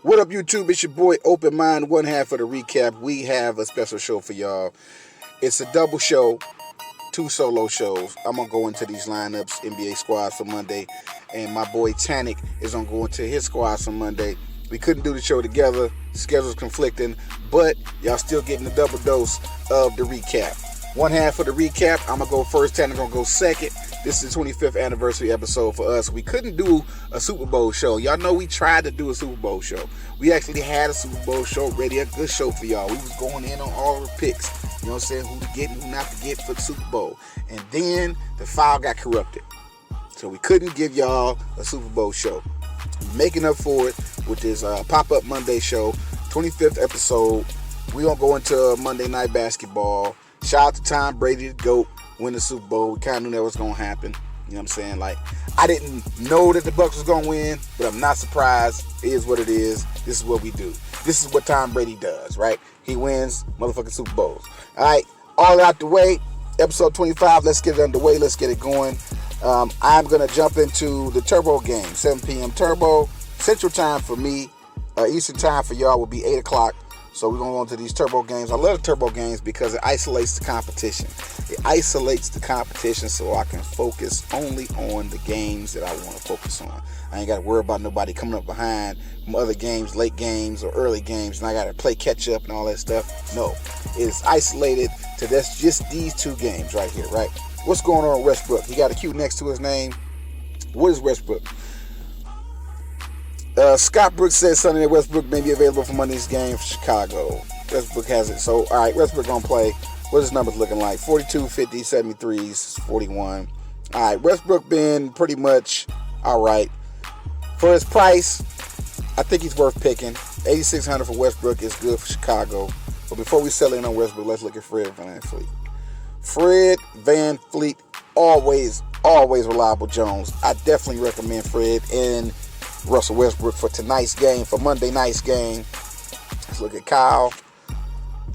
What up, YouTube? It's your boy Open Mind, one half of the recap. We have a special show for y'all. It's a double show, two solo shows. I'm going to go into these lineups, NBA squads for Monday, and my boy Tannic is going to go into his squads for Monday. We couldn't do the show together, schedules conflicting, but y'all still getting a double dose of the recap. One half of the recap, I'm going to go first, Tannic going to go second. This is the 25th anniversary episode for us. We couldn't do a Super Bowl show. Y'all know we tried to do a Super Bowl show. We actually had a Super Bowl show ready, a good show for y'all. We was going in on all the picks, you know what I'm saying, who to get and who not to get for the Super Bowl. And then the file got corrupted. So we couldn't give y'all a Super Bowl show. Making up for it with this Pop-Up Monday show, 25th episode. We're going to go into Monday Night Basketball. Shout out to Tom Brady, the GOAT. Win the Super Bowl. We kind of knew that was going to happen. You know what I'm saying? Like, I didn't know that the Bucs was going to win, but I'm not surprised. It is what it is. This is what we do. This is what Tom Brady does, right? He wins motherfucking Super Bowls. All right, all out the way. Episode 25, let's get it underway. Let's get it going. I'm going to jump into the Turbo game. 7 p.m. Turbo. Central time for me. Eastern time for y'all will be 8 o'clock. So we're going to go into these turbo games. I love the turbo games because it isolates the competition. It isolates the competition so I can focus only on the games that I want to focus on. I ain't got to worry about nobody coming up behind from other games, late games or early games, and I got to play catch up and all that stuff. No, it's isolated to that's just these two games right here, right? What's going on with Westbrook? He got a Q next to his name. What is Westbrook? Scott Brooks says Sunday that Westbrook may be available for Monday's game for Chicago. Westbrook has it. So, all right, Westbrook going to play. What his numbers looking like? 42, 50, 73s, 41. All right, Westbrook been pretty much all right. For his price, I think he's worth picking. 8,600 for Westbrook is good for Chicago. But before we settle in on Westbrook, let's look at Fred Van Fleet. Fred Van Fleet, always reliable Jones. I definitely recommend Fred and Russell Westbrook for tonight's game, for Monday night's game. Let's look at Kyle.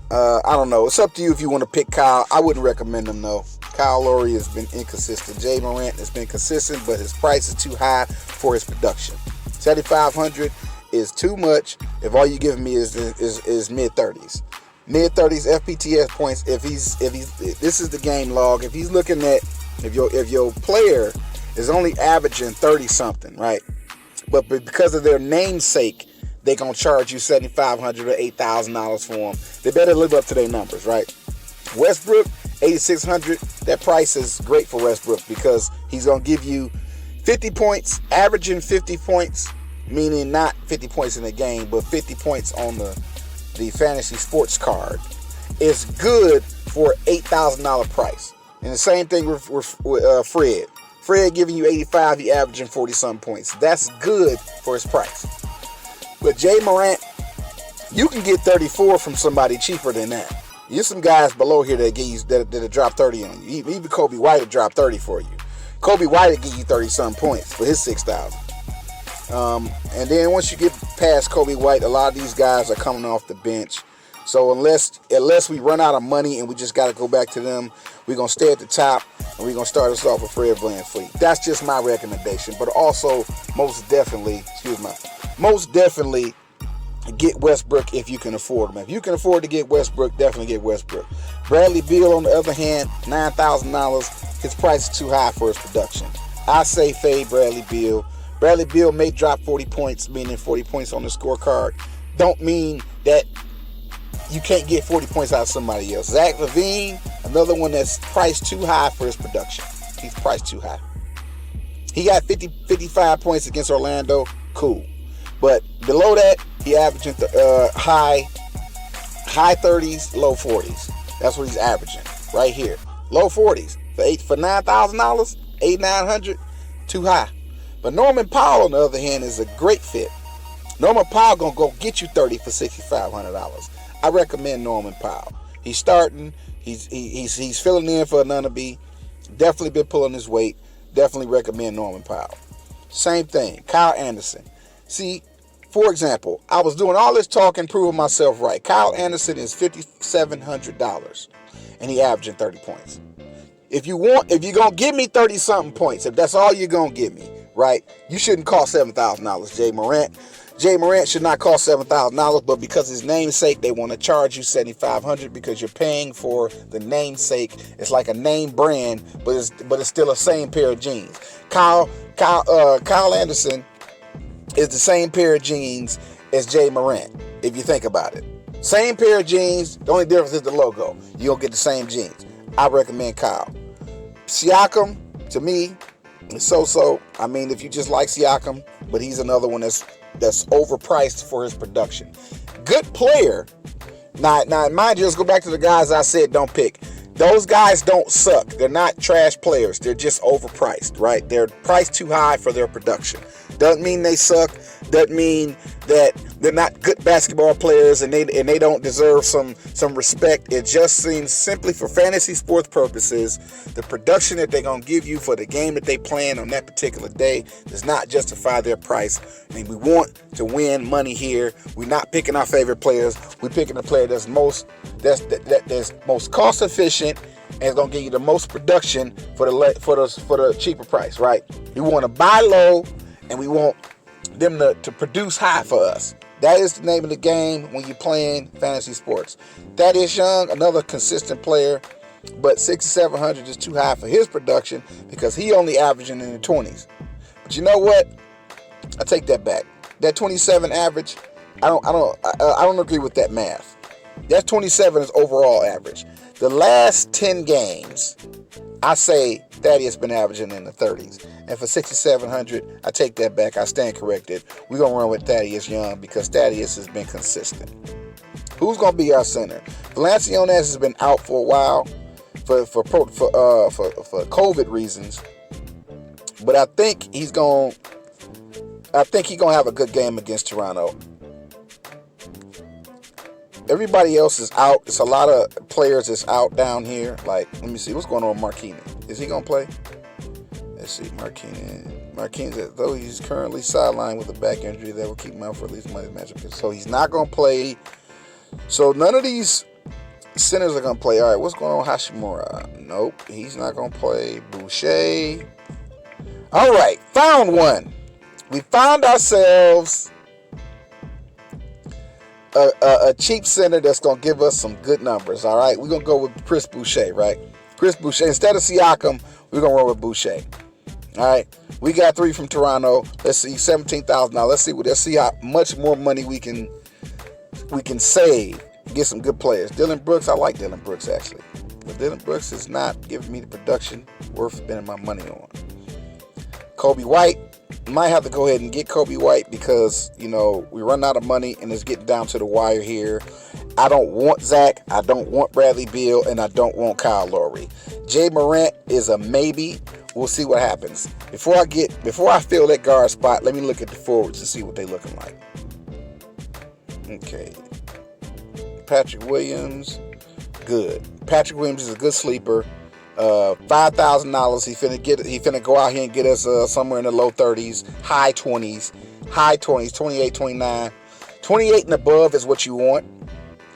I don't know. It's up to you if you want to pick Kyle. I wouldn't recommend him, though. Kyle Lowry has been inconsistent. Jay Morant has been consistent, but his price is too high for his production. 7,500 is too much if all you give me is mid-30s. Mid-30s FPTS points. If this is the game log. If he's looking at, if your player is only averaging 30-something, right? But because of their namesake, they're going to charge you $7,500 or $8,000 for them. They better live up to their numbers, right? Westbrook, $8,600. That price is great for Westbrook because he's going to give you 50 points, averaging 50 points, meaning not 50 points in the game, but 50 points on the fantasy sports card. It's good for $8,000 price. And the same thing with Fred. Fred giving you 85, he averaging 40-something points. That's good for his price. But Jay Morant, you can get 34 from somebody cheaper than that. There's some guys below here that give you that'll drop 30 on you. Even Kobe White will drop 30 for you. Kobe White will give you 30-something points for his 6,000. And then once you get past Kobe White, a lot of these guys are coming off the bench. So unless we run out of money and we just got to go back to them, we're going to stay at the top and we're going to start us off with Fred VanVleet. That's just my recommendation. But also, most definitely get Westbrook if you can afford him. If you can afford to get Westbrook, definitely get Westbrook. Bradley Beal, on the other hand, $9,000. His price is too high for his production. I say fade Bradley Beal. Bradley Beal may drop 40 points, meaning 40 points on the scorecard. Don't mean that you can't get 40 points out of somebody else. Zach LaVine, another one that's priced too high for his production. He's priced too high. He got 55 points against Orlando. Cool. But below that, he averaging high 30s, low 40s. That's what he's averaging right here. Low 40s. For $9,000, $8,900, too high. But Norman Powell, on the other hand, is a great fit. Norman Powell gonna go get you 30 for $6,500. I recommend Norman Powell. He's starting. He's filling in for Anunoby. Definitely been pulling his weight. Definitely recommend Norman Powell. Same thing. Kyle Anderson. See, for example, I was doing all this talking, proving myself right. Kyle Anderson is $5,700, and he averaging 30 points. If you're gonna give me 30-something points, if that's all you're gonna give me, right? You shouldn't cost $7,000. Jay Morant. Jay Morant should not cost $7,000, but because his namesake, they want to charge you $7,500 because you're paying for the namesake. It's like a name brand, but it's still the same pair of jeans. Kyle Anderson is the same pair of jeans as Jay Morant, if you think about it. Same pair of jeans, the only difference is the logo. You don't get the same jeans. I recommend Kyle. Siakam, to me, is so-so. I mean, if you just like Siakam, but he's another one that's overpriced for his production. Good player. Now, mind you, let's go back to the guys I said don't pick. Those guys don't suck. They're not trash players. They're just overpriced, right? They're priced too high for their production. Doesn't mean they suck. Doesn't mean that they're not good basketball players and they don't deserve some respect. It just seems simply for fantasy sports purposes, the production that they're going to give you for the game that they playing on that particular day does not justify their price. I mean, we want to win money here. We're not picking our favorite players. We're picking a player that's most cost efficient and is going to give you the most production for the cheaper price, right? We want to buy low and we want them to produce high for us. That is the name of the game when you're playing fantasy sports. Thaddeus Young, another consistent player, but 6,700 is too high for his production because he only averaging in the 20s. But you know what? I take that back. That 27 average, I don't agree with that math. That 27 is overall average. The last 10 games, I say Thaddeus been averaging in the 30s. And for 6,700, I take that back. I stand corrected. We're going to run with Thaddeus Young because Thaddeus has been consistent. Who's going to be our center? Valanciunas has been out for a while for COVID reasons. But I think he's going to have a good game against Toronto. Everybody else is out. It's a lot of players that's out down here. Like, let me see. What's going on with Markkanen? Is he going to play? Let's see. Markkanen, though he's currently sidelined with a back injury that will keep him out for at least Monday's matchup. So he's not going to play. So none of these centers are going to play. All right, what's going on with Hashimura? Nope, he's not going to play. Boucher. All right, found one. We found ourselves a cheap center that's going to give us some good numbers, all right? We're going to go with Chris Boucher, right? Chris Boucher. Instead of Siakam, we're going to roll with Boucher, all right? We got 3 from Toronto. Let's see, $17,000. Let's see how much more money we can save and get some good players. Dillon Brooks, I like Dillon Brooks, actually. But Dillon Brooks is not giving me the production worth spending my money on. Kobe White. Might have to go ahead and get Kobe White because, we run out of money and it's getting down to the wire here. I don't want Zach. I don't want Bradley Beal. And I don't want Kyle Lowry. Jay Morant is a maybe. We'll see what happens. Before I fill that guard spot, let me look at the forwards and see what they're looking like. Okay. Patrick Williams, good. Patrick Williams is a good sleeper. $5,000. He finna go out here and get us somewhere in the low 30s, high 20s, 28, 29. 28 and above is what you want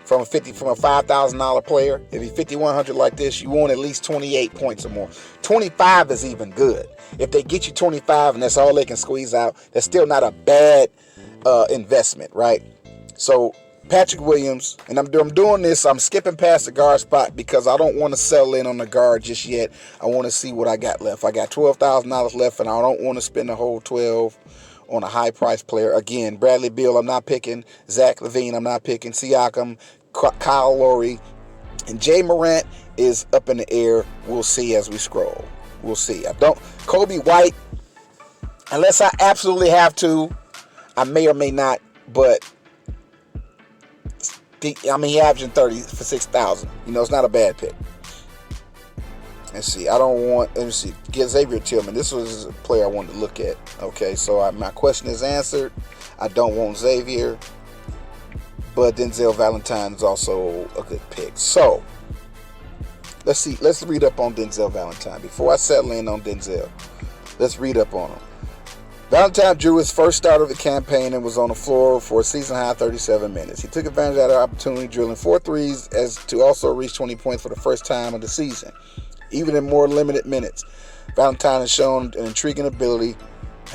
from a $5,000 player. If he's 5,100 like this, you want at least 28 points or more. 25 is even good. If they get you 25 and that's all they can squeeze out, that's still not a bad investment, right? So Patrick Williams, and I'm doing this, I'm skipping past the guard spot because I don't want to settle in on the guard just yet. I want to see what I got left. I got $12,000 left, and I don't want to spend the whole 12 on a high-priced player. Again, Bradley Beal, I'm not picking. Zach LaVine, I'm not picking. Siakam, Kyle Lowry, and Jay Morant is up in the air. We'll see as we scroll. We'll see. Kobe White, unless I absolutely have to, I may or may not, but he averaging 30 for 6,000. It's not a bad pick. Let's see. Let me see. Get Xavier Tillman. This was a player I wanted to look at. Okay, so my question is answered. I don't want Xavier, but Denzel Valentine is also a good pick. So, let's see. Let's read up on Denzel Valentine. Before I settle in on Denzel, let's read up on him. Valentine drew his first start of the campaign and was on the floor for a season-high 37 minutes. He took advantage of that opportunity, drilling 4 threes as to also reach 20 points for the first time of the season. Even in more limited minutes, Valentine has shown an intriguing ability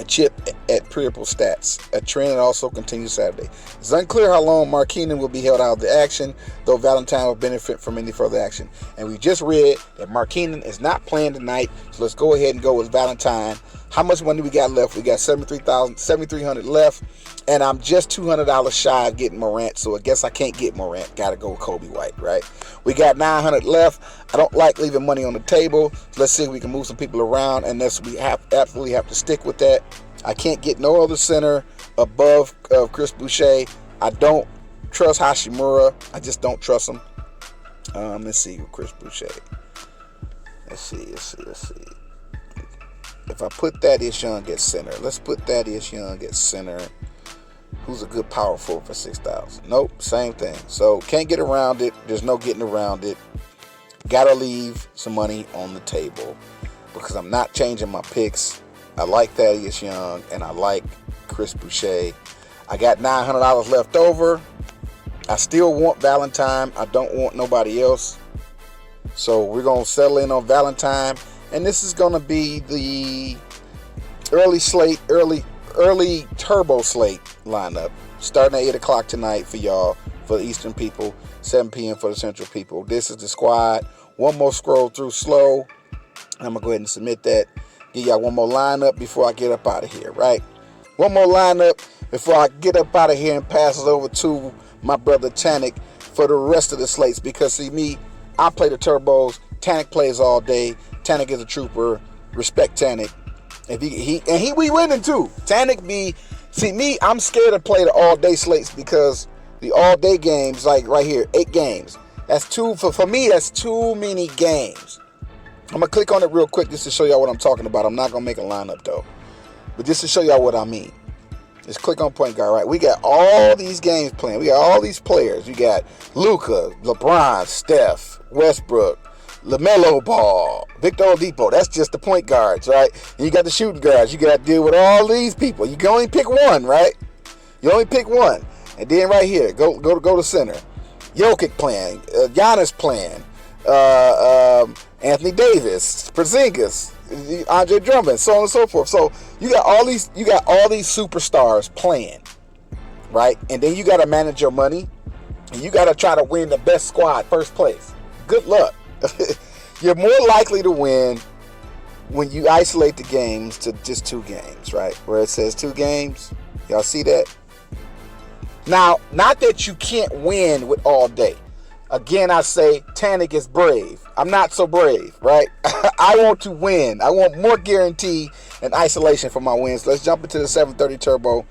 a chip at Purple Stats. A trend that also continues Saturday. It's unclear how long Markkanen will be held out of the action, though Valentine will benefit from any further action. And we just read that Markkanen is not playing tonight, so let's go ahead and go with Valentine. How much money we got left? We got $7,300 left, and I'm just $200 shy of getting Morant, so I guess I can't get Morant. Got to go with Kobe White, right? We got $900 left. I don't like leaving money on the table. So let's see if we can move some people around, and we absolutely have to stick with that. I can't get no other center above Chris Boucher. I don't trust Hashimura. I just don't trust him. Let's see, Chris Boucher. Let's see. If I put Thaddeus Young at center, let's put Thaddeus Young at center. Who's a good power forward for 6,000? Nope, same thing. So can't get around it. There's no getting around it. Gotta leave some money on the table because I'm not changing my picks. I like Thaddeus Young and I like Chris Boucher. I got $900 left over. I still want Valentine. I don't want nobody else. So we're gonna settle in on Valentine. And this is going to be the early turbo slate lineup. Starting at 8 o'clock tonight for y'all, for the Eastern people, 7 p.m. for the Central people. This is the squad. One more scroll through slow. I'm going to go ahead and submit that. Give y'all one more lineup before I get up out of here, right? One more lineup before I get up out of here and pass it over to my brother Tannic for the rest of the slates. Because, see, me, I play the turbos. Tannic plays all day. Tannic is a trooper. Respect Tannic. If we winning too. Tannic see me, I'm scared to play the all day slates because the all day games, like right here, 8 games. That's for me, that's too many games. I'm gonna click on it real quick just to show y'all what I'm talking about. I'm not gonna make a lineup though. But just to show y'all what I mean. Just click on point guard, right? We got all these games playing. We got all these players. You got Luka, LeBron, Steph, Westbrook, LaMelo Ball, Victor Oladipo. That's just the point guards, right? And you got the shooting guards. You got to deal with all these people. You can only pick one, right? You only pick one. And then right here, go to center. Jokic playing, Giannis playing, Anthony Davis, Porzingis, Andre Drummond, so on and so forth. So you got all these superstars playing, right? And then you got to manage your money, and you got to try to win the best squad first place. Good luck. You're more likely to win when you isolate the games to just 2 games, right? Where it says 2 games. Y'all see that? Now, not that you can't win with all day. Again, I say Tannic is brave. I'm not so brave, right? I want to win. I want more guarantee and isolation for my wins. Let's jump into the 730 turbo.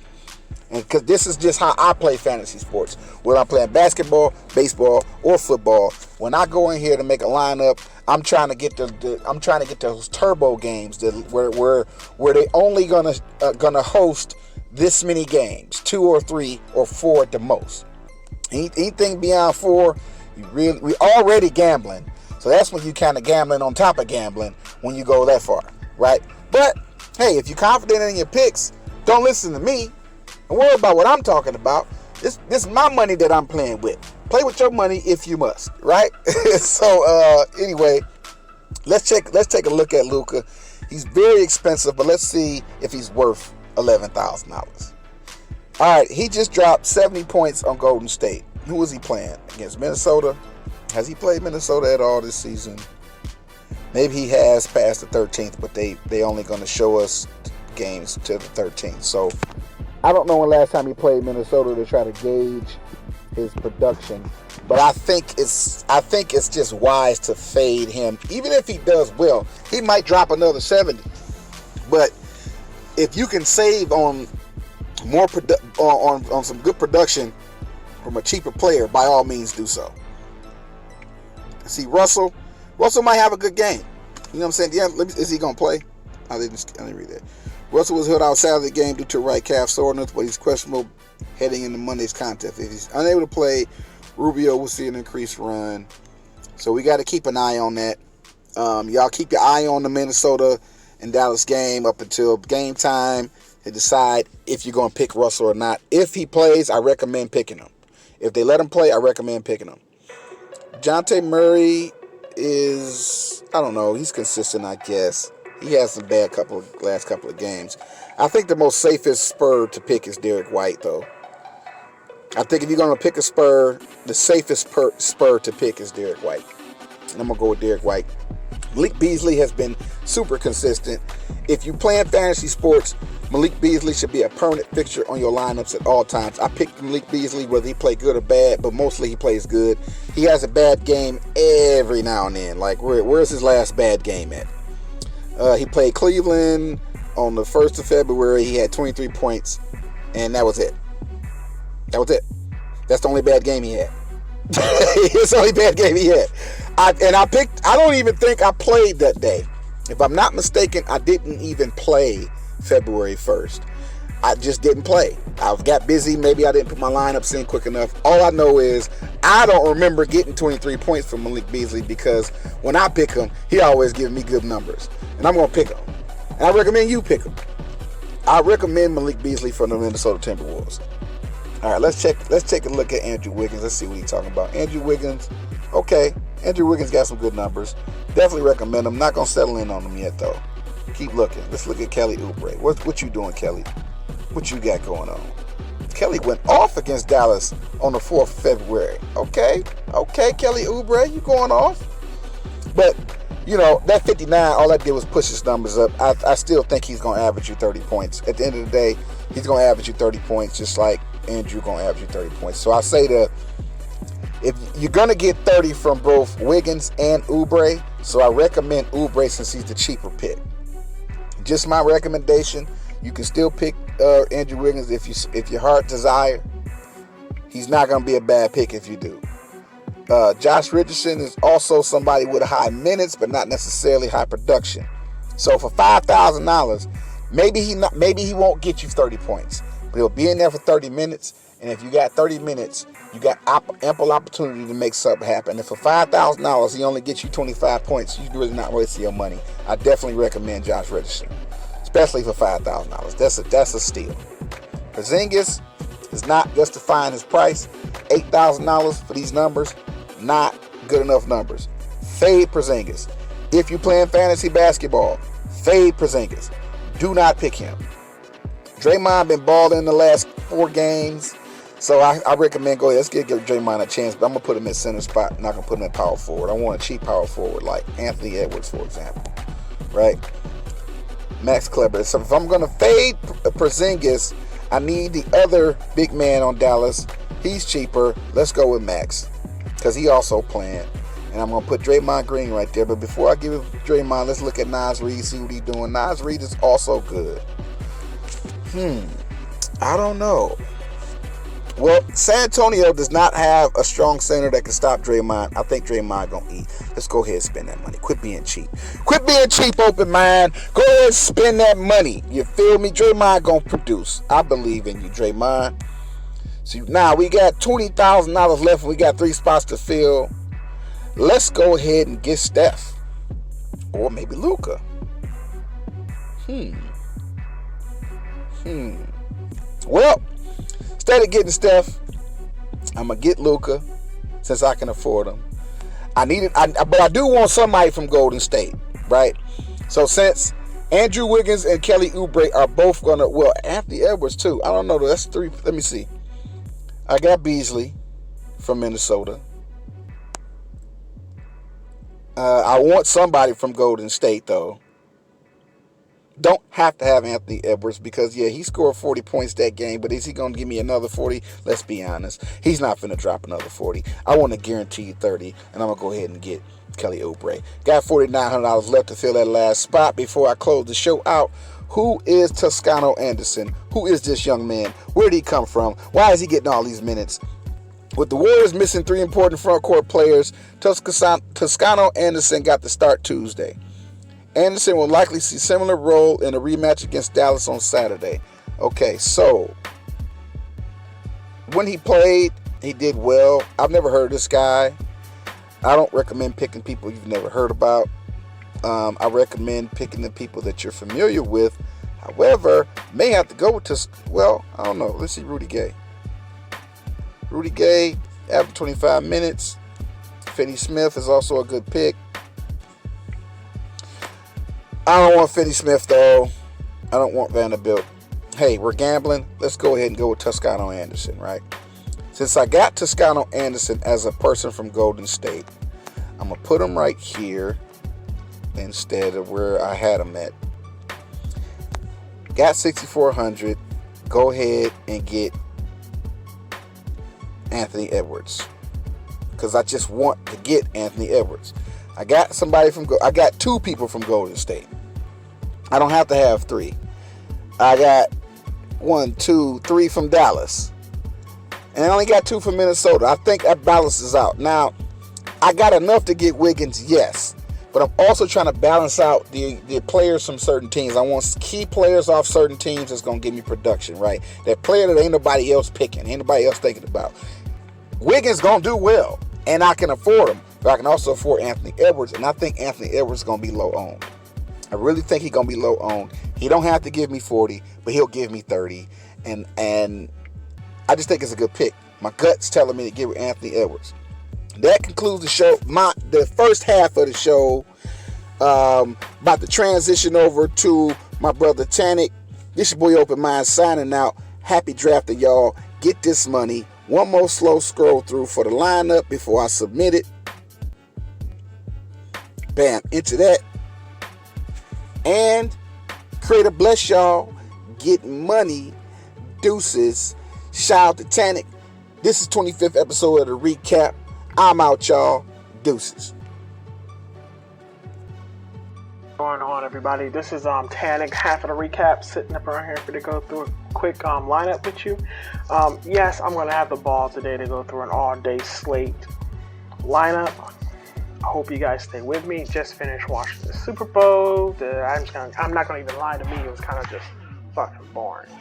And because this is just how I play fantasy sports, whether I'm playing basketball, baseball, or football. When I go in here to make a lineup, I'm trying to get those turbo games where they only gonna host this many games, 2 or 3 or 4 at the most. Anything beyond 4, we already gambling. So that's when you kind of gambling on top of gambling when you go that far, right? But hey, if you're confident in your picks, don't listen to me. Don't worry about what I'm talking about. This is my money that I'm playing with. Play with your money if you must, right? So anyway, let's take a look at Luka. He's very expensive, but let's see if he's worth $11,000. All right, he just dropped 70 points on Golden State. Who was he playing? Against Minnesota? Has he played Minnesota at all this season? Maybe he has past the 13th, but they only going to show us games to the 13th. So I don't know when last time he played Minnesota to try to gauge his production, but I think it's just wise to fade him. Even if he does well, he might drop another 70. But if you can save on more on some good production from a cheaper player, by all means do so. See, Russell might have a good game. You know what I'm saying? Yeah, is he gonna play? I didn't read that. Russell was held outside of the game due to right calf soreness, but he's questionable heading into Monday's contest. If he's unable to play, Rubio will see an increased run. So we got to keep an eye on that. Y'all keep your eye on the Minnesota and Dallas game up until game time to decide if you're going to pick Russell or not. If he plays, I recommend picking him. If they let him play, I recommend picking him. Dejounte Murray is, I don't know, he's consistent, I guess. He has some bad last couple of games. I think the most safest Spur to pick is Derek White, though. I think if you're going to pick a Spur, the safest Spur to pick is Derek White. And I'm going to go with Derek White. Malik Beasley has been super consistent. If you play in fantasy sports, Malik Beasley should be a permanent fixture on your lineups at all times. I picked Malik Beasley whether he played good or bad, but mostly he plays good. He has a bad game every now and then. Like, where's his last bad game at? He played Cleveland on the 1st of February. He had 23 points, and that was it. That was it. That's the only bad game he had. It's the only bad game he had. I don't even think I played that day. If I'm not mistaken, I didn't even play February 1st. I just didn't play. I got busy. Maybe I didn't put my lineups in quick enough. All I know is I don't remember getting 23 points from Malik Beasley because when I pick him, he always gives me good numbers. And I'm going to pick him. And I recommend you pick him. I recommend Malik Beasley for the Minnesota Timberwolves. All right, let's take a look at Andrew Wiggins. Let's see what he's talking about. Andrew Wiggins, okay. Andrew Wiggins got some good numbers. Definitely recommend him. Not going to settle in on him yet, though. Keep looking. Let's look at Kelly Oubre. What you doing, Kelly? What you got going on? Kelly went off against Dallas on the 4th of February. Okay, Kelly Oubre, you going off. But, that 59, all that did was push his numbers up. I still think he's going to average you 30 points. At the end of the day, he's going to average you 30 points just like Andrew going to average you 30 points. So I say if you're going to get 30 from both Wiggins and Oubre, so I recommend Oubre since he's the cheaper pick. Just my recommendation. You can still pick Andrew Wiggins if your heart desire. He's not going to be a bad pick if you do. Josh Richardson is also somebody with high minutes, but not necessarily high production. So for $5,000, maybe he won't get you 30 points, but he'll be in there for 30 minutes. And if you got 30 minutes, you got ample opportunity to make something happen. And for $5,000, he only gets you 25 points. You're really not wasting your money. I definitely recommend Josh Richardson, especially for $5,000. That's a steal. Porzingis is not justifying his price. $8,000 for these numbers, not good enough numbers. Fade Porzingis. If you're playing fantasy basketball, fade Porzingis. Do not pick him. Draymond been balling in the last 4 games. So I recommend go ahead. Let's give Draymond a chance, but I'm going to put him in center spot. I'm not going to put him in power forward. I want a cheap power forward like Anthony Edwards, for example. Right? Max Kleber. So if I'm going to fade Porzingis, I need the other big man on Dallas. He's cheaper. Let's go with Max because he also playing. And I'm going to put Draymond Green right there. But before I give Draymond, let's look at Naz Reid, see what he's doing. Naz Reid is also good. I don't know. Well, San Antonio does not have a strong center that can stop Draymond. I think Draymond going to eat. Let's go ahead and spend that money. Quit being cheap. Quit being cheap, open mind. Go ahead and spend that money. You feel me? Draymond going to produce. I believe in you, Draymond. So now we got $20,000 left and we got 3 spots to fill. Let's go ahead and get Steph. Or maybe Luka. Well, instead of getting Steph, I'm going to get Luka since I can afford him. But I do want somebody from Golden State, right? So since Andrew Wiggins and Kelly Oubre are both going to, well, Anthony Edwards too. I don't know. That's 3. Let me see. I got Beasley from Minnesota. I want somebody from Golden State, though. Don't have to have Anthony Edwards because, yeah, he scored 40 points that game, but is he going to give me another 40? Let's be honest. He's not going to drop another 40. I want to guarantee 30, and I'm going to go ahead and get Kelly Oubre. Got $4,900 left to fill that last spot before I close the show out. Who is Toscano Anderson? Who is this young man? Where did he come from? Why is he getting all these minutes? With the Warriors missing 3 important front court players, Toscano Anderson got the start Tuesday. Anderson will likely see similar role in a rematch against Dallas on Saturday. Okay, so when he played, he did well. I've never heard of this guy. I don't recommend picking people you've never heard about. I recommend picking the people that you're familiar with. However, may have to go with this. Well, I don't know. Let's see Rudy Gay. Rudy Gay, after 25 minutes. Finney Smith is also a good pick. I don't want Finney Smith, though. I don't want Vanderbilt. Hey, we're gambling. Let's go ahead and go with Toscano Anderson, right? Since I got Toscano Anderson as a person from Golden State, I'm going to put him right here instead of where I had him at. Got 6,400. Go ahead and get Anthony Edwards, because I just want to get Anthony Edwards. I got two people from Golden State. I don't have to have three. I got 1, 2, 3 from Dallas, and I only got 2 from Minnesota. I think that balances out. Now, I got enough to get Wiggins, yes, but I'm also trying to balance out the players from certain teams. I want key players off certain teams that's going to give me production, right? That player that ain't nobody else picking, ain't nobody else thinking about. Wiggins going to do well, and I can afford him, but I can also afford Anthony Edwards, and I think Anthony Edwards is going to be low owned. I really think he's going to be low owned. He don't have to give me 40, but he'll give me 30, and I just think it's a good pick. My gut's telling me to give Anthony Edwards. That concludes the show. The first half of the show. About to transition over to my brother Tannic. This your boy Open Mind signing out. Happy drafting, y'all. Get this money. One more slow scroll through for the lineup before I submit it. Bam, into that. And Creator bless y'all. Get money. Deuces. Shout out to Tannic. This is 25th episode of the recap. I'm out, y'all. Deuces. Going on, everybody? This is Tannic, half of the recap, sitting up around here for to go through a quick lineup with you. Yes, I'm gonna have the ball today to go through an all-day slate lineup. I hope you guys stay with me. Just finished watching the Super Bowl. I'm not gonna even lie to me. It was kind of just fucking boring.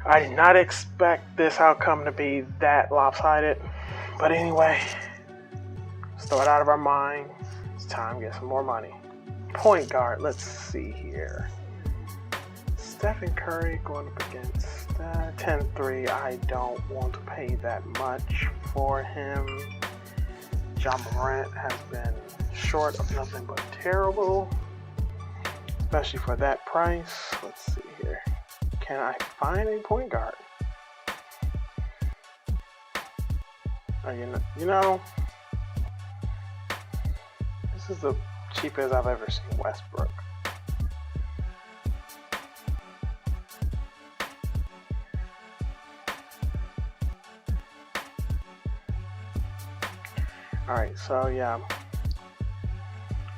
I did not expect this outcome to be that lopsided, but anyway, let's throw it out of our mind. It's time to get some more money. Point guard, let's see here. Stephen Curry going up against 10-3. I don't want to pay that much for him. John Morant has been short of nothing but terrible, especially for that price. Let's see here. Can I find a point guard? You know, this is the cheapest I've ever seen Westbrook. Alright, so yeah,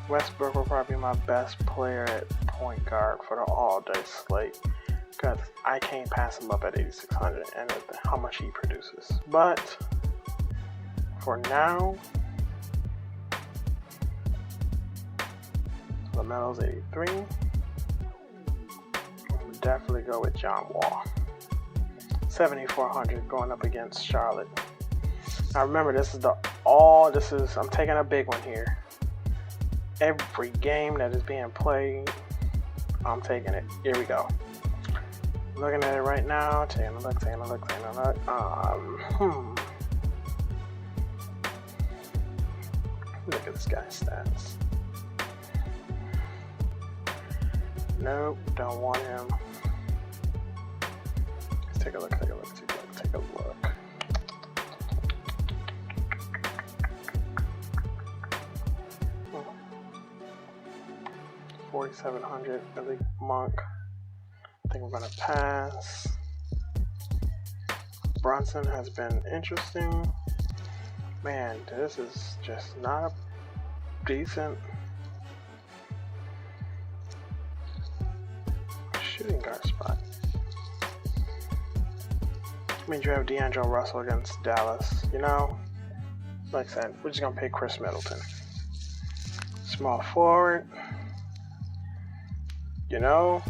Westbrook will probably be my best player at point guard for the all-day slate, because I can't pass him up at 8,600 and how much he produces. But for now, LaMelo's 83. I'll definitely go with John Wall. 7,400 going up against Charlotte. Now remember, I'm taking a big one here. Every game that is being played, I'm taking it. Here we go. Looking at it right now, taking a look. Look at this guy's stats. Nope, don't want him. Let's take a look. 4,700, Billy Monk. I think we're gonna pass. Brunson has been interesting. Man, this is just not a decent shooting guard spot. I mean, you have D'Angelo Russell against Dallas. You know, like I said, we're just gonna pick Chris Middleton. Small forward. You know,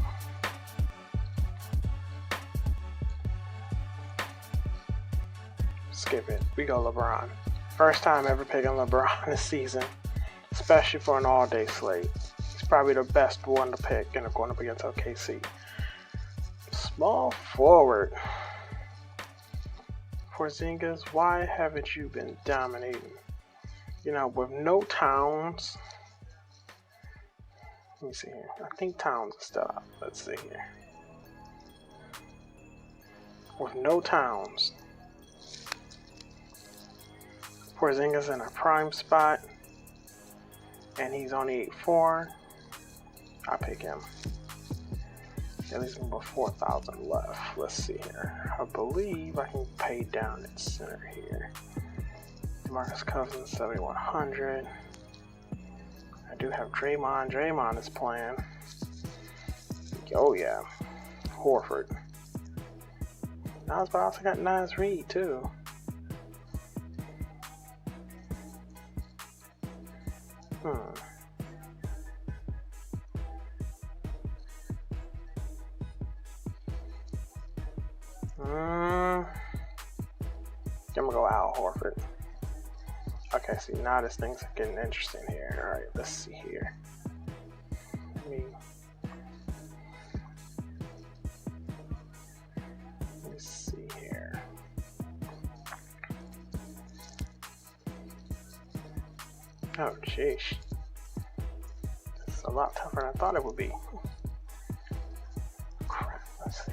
skip it. We go LeBron. First time ever picking LeBron this season, especially for an all-day slate. He's probably the best one to pick and going up against OKC. Small forward. Porzingis, why haven't you been dominating? You know, with no Towns, Let me see here. I think Towns is still out. Let's see here. With no Towns. Porzingis in a prime spot. And he's only 8-4. I'll pick him. At least about 4,000 left. Let's see here. I believe I can pay down at center here. Marcus Cousins 7,100. I do have Draymond. Draymond is playing. Oh yeah, Horford. Now I also got Naz Reid too. I'm gonna go Al Horford. Okay, see now this thing's getting interesting here. All right, let's see here. Let me see here. Oh, jeez. It's a lot tougher than I thought it would be. Crap, let's see.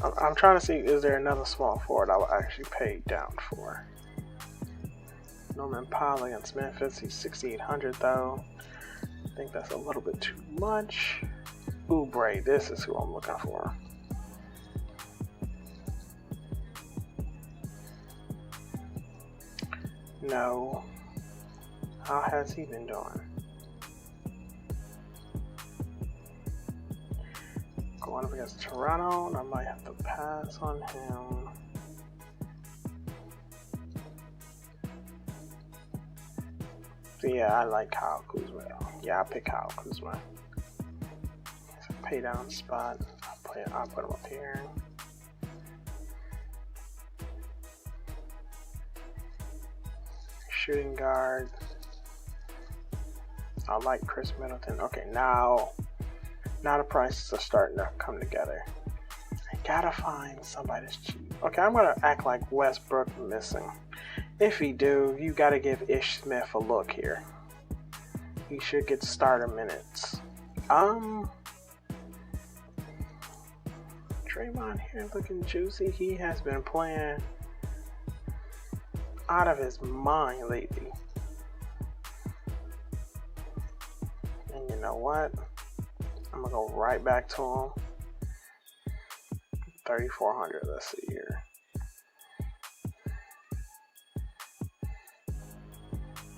I'm trying to see, is there another small forward I will actually pay down for? Norman Powell against Memphis, he's 6,800 though. I think that's a little bit too much. Oubre, this is who I'm looking for. No. How has he been doing? Going up against Toronto, and I might have to pass on him. So yeah, I like Kyle Kuzma. Yeah, I'll pick Kyle Kuzma. It's a pay down spot. I'll put him up here. Shooting guard. I like Chris Middleton. Okay, now the prices are starting to come together. I gotta find somebody that's cheap. Okay, I'm gonna act like Westbrook missing. If he do, you gotta give Ish Smith a look here. He should get starter minutes. Draymond here looking juicy. He has been playing out of his mind lately. And you know what? I'm gonna go right back to him. 3,400. Let's see here.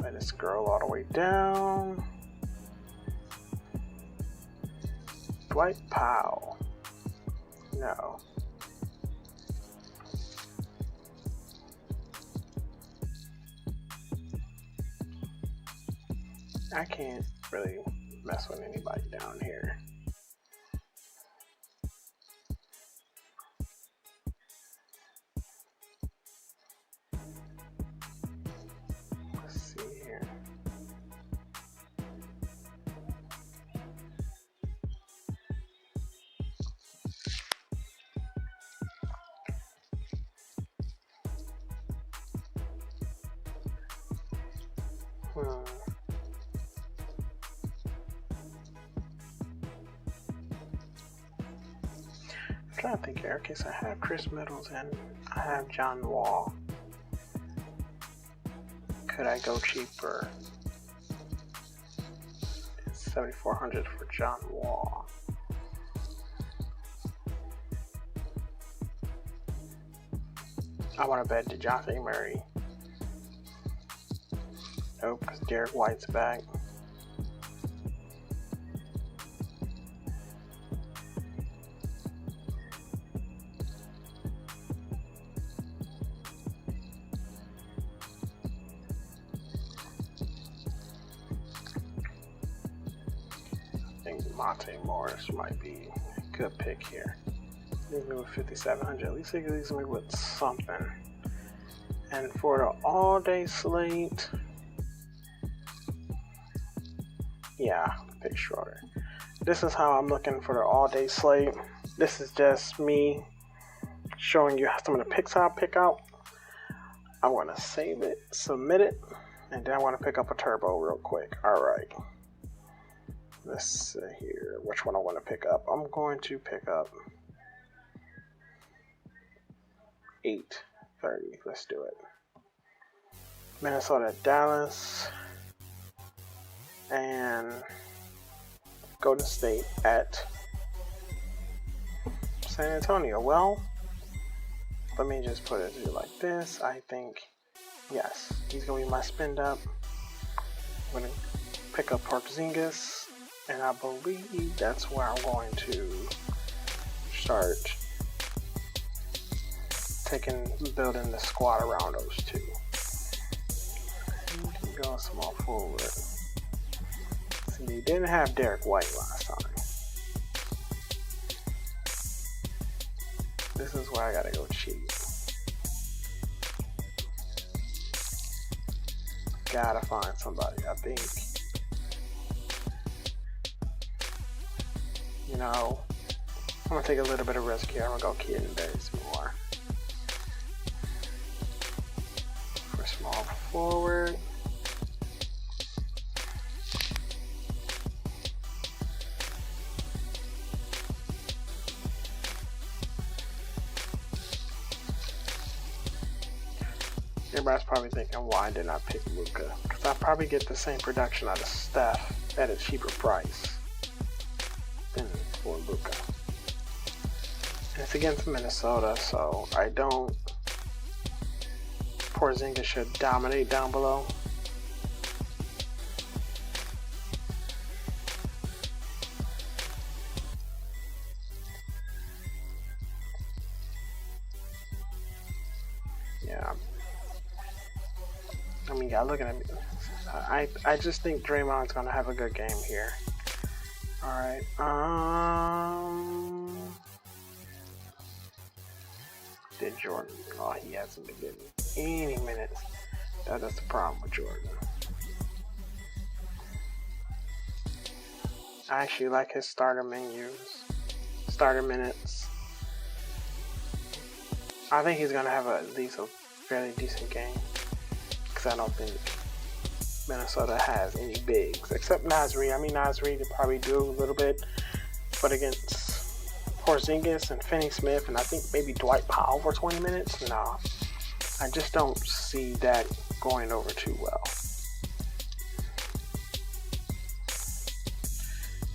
Let it scroll all the way down. Dwight Powell. No. I can't really mess with anybody down here. Let's see here. I'm trying to think here. Okay, so I have Chris Middleton. I have John Wall. Could I go cheaper? It's 7,400 for John Wall. I want to bet DeJounte Murray. Nope, because Derek White's back. I think Monte Morris might be a good pick here. Leave me with 5,700. At least they can leave me with something. And for the all-day slate, yeah, pick Schroeder. This is how I'm looking for the all-day slate. This is just me showing you some of the picks I'll pick out. I want to save it, submit it, And then I want to pick up a turbo real quick. Alright. Let's see here. Which one I want to pick up? I'm going to pick up 8:30. Let's do it. Minnesota, Dallas, and Golden State at San Antonio. Well, let me just put it like this. I think, yes, he's going to be my spin up. I'm going to pick up Porzingis, and I believe that's where I'm going to start building the squad around those two. You can go small forward. See, they didn't have Derek White last time. This is where I gotta go cheap. Gotta find somebody, I think. You know, I'm gonna take a little bit of risk here. I'm gonna go Kid and Berries more. For small forward. Everybody's probably thinking, why didn't I pick Luka? Because I probably get the same production out of Steph at a cheaper price than for Luka. And it's against Minnesota, so I don't. Porzingis should dominate down below. Yeah. I mean, yeah, looking at me. I just think Draymond's gonna have a good game here. Alright, did Jordan? Oh, he hasn't been getting any minutes. That's the problem with Jordan. I actually like his starter minutes. I think he's gonna have at least a fairly decent game. I don't think Minnesota has any bigs except Nasri. I mean, Nasri could probably do a little bit, but against Porzingis and Finney-Smith and I think maybe Dwight Powell for 20 minutes, no. I just don't see that going over too well.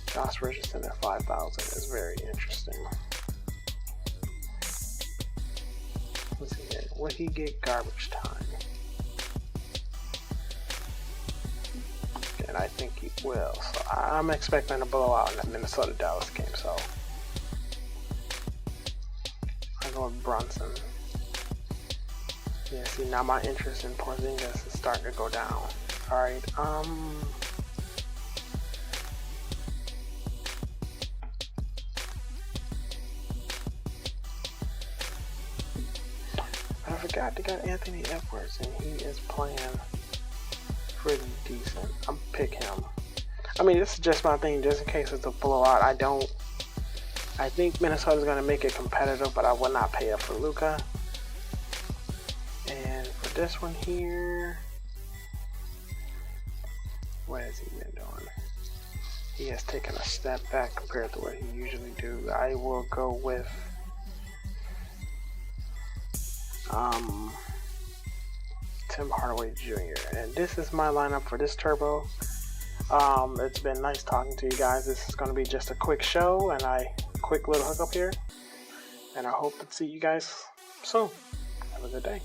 Josh Richardson at 5,000 is very interesting. Let's see here. Will he get garbage time? And I think he will. So I'm expecting a blowout in that Minnesota-Dallas game. So I go with Brunson. Yeah, see, now my interest in Porzingis is starting to go down. Alright, I forgot they got Anthony Edwards, and he is playing pretty decent. I'm pick him. I mean, this is just my thing, just in case it's a blowout. I think Minnesota's gonna make it competitive, but I will not pay up for Luka. And for this one here, what has he been doing? He has taken a step back compared to what he usually do. I will go with Tim Hardaway Jr. And this is my lineup for this turbo. It's been nice talking to you guys. This is going to be just a quick show and quick little hookup here. And I hope to see you guys soon. Have a good day.